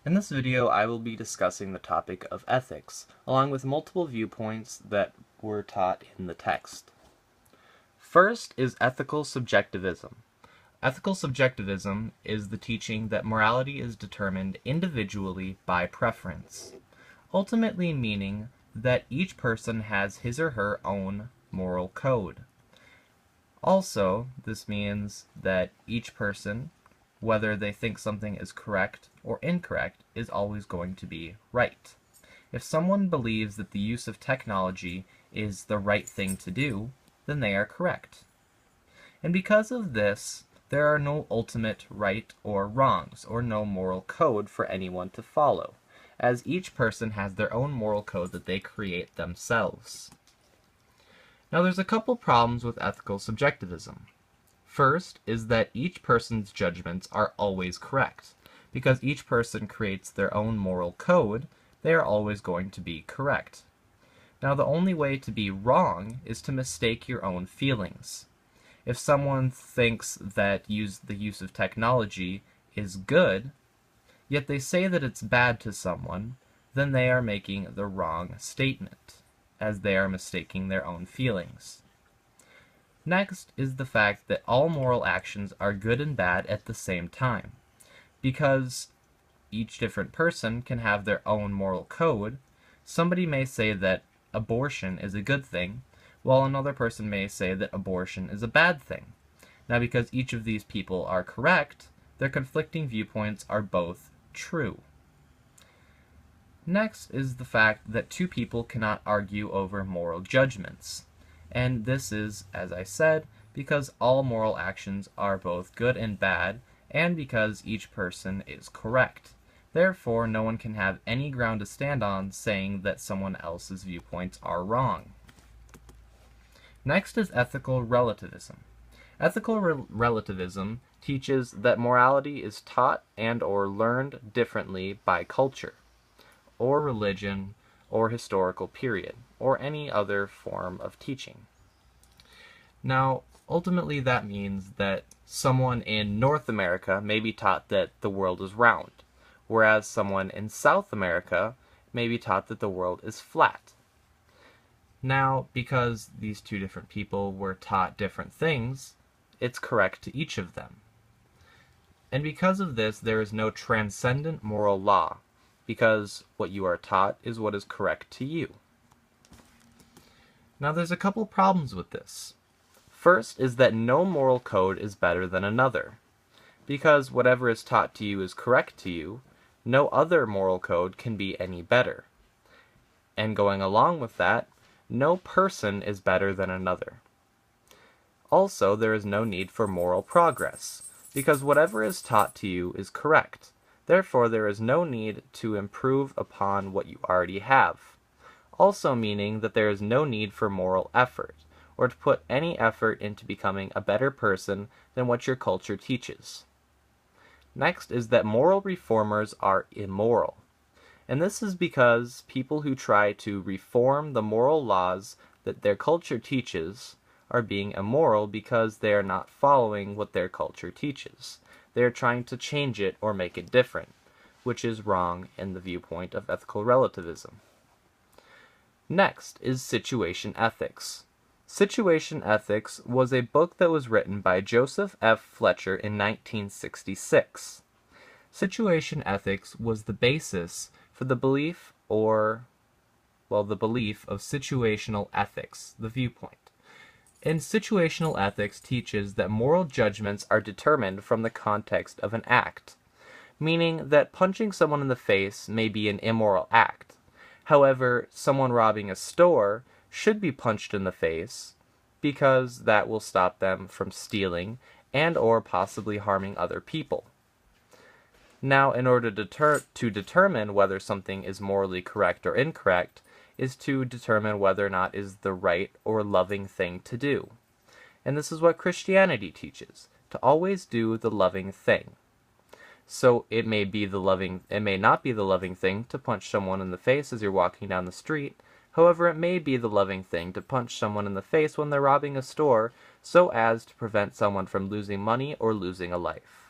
In this video, I will be discussing the topic of ethics, along with multiple viewpoints that were taught in the text. First is ethical subjectivism. Ethical subjectivism is the teaching that morality is determined individually by preference, ultimately meaning that each person has his or her own moral code. Also, this means that each person, whether they think something is correct or incorrect, is always going to be right. If someone believes that the use of technology is the right thing to do, then they are correct. And because of this, there are no ultimate right or wrongs, or no moral code for anyone to follow, as each person has their own moral code that they create themselves. Now there's a couple problems with ethical subjectivism. First is that each person's judgments are always correct. Because each person creates their own moral code, they are always going to be correct. Now the only way to be wrong is to mistake your own feelings. If someone thinks that the use of technology is good, yet they say that it's bad to someone, then they are making the wrong statement, as they are mistaking their own feelings. Next is the fact that all moral actions are good and bad at the same time. Because each different person can have their own moral code, somebody may say that abortion is a good thing, while another person may say that abortion is a bad thing. Now, because each of these people are correct, their conflicting viewpoints are both true. Next is the fact that two people cannot argue over moral judgments. And this is, as I said, because all moral actions are both good and bad, and because each person is correct. Therefore, no one can have any ground to stand on saying that someone else's viewpoints are wrong. Next is ethical relativism. Ethical relativism teaches that morality is taught and or learned differently by culture, or religion, or historical period, or any other form of teaching. Now, ultimately that means that someone in North America may be taught that the world is round, whereas someone in South America may be taught that the world is flat. Now, because these two different people were taught different things, it's correct to each of them. And because of this, there is no transcendent moral law, because what you are taught is what is correct to you. Now, there's a couple problems with this. First is that no moral code is better than another. Because whatever is taught to you is correct to you, no other moral code can be any better. And going along with that, no person is better than another. Also, there is no need for moral progress, because whatever is taught to you is correct. Therefore, there is no need to improve upon what you already have. Also meaning that there is no need for moral effort, or to put any effort into becoming a better person than what your culture teaches. Next is that moral reformers are immoral. And this is because people who try to reform the moral laws that their culture teaches are being immoral because they are not following what their culture teaches. They are trying to change it or make it different, which is wrong in the viewpoint of ethical relativism. Next is situation ethics. Situation Ethics was a book that was written by Joseph F. Fletcher in 1966. Situation ethics was the basis for the belief of situational ethics, the viewpoint. And situational ethics teaches that moral judgments are determined from the context of an act, meaning that punching someone in the face may be an immoral act. However, someone robbing a store should be punched in the face because that will stop them from stealing and or possibly harming other people. Now, in order to determine whether something is morally correct or incorrect, is to determine whether or not is the right or loving thing to do. And this is what Christianity teaches, to always do the loving thing. So it may not be the loving thing to punch someone in the face as you're walking down the street. However, it may be the loving thing to punch someone in the face when they're robbing a store so as to prevent someone from losing money or losing a life.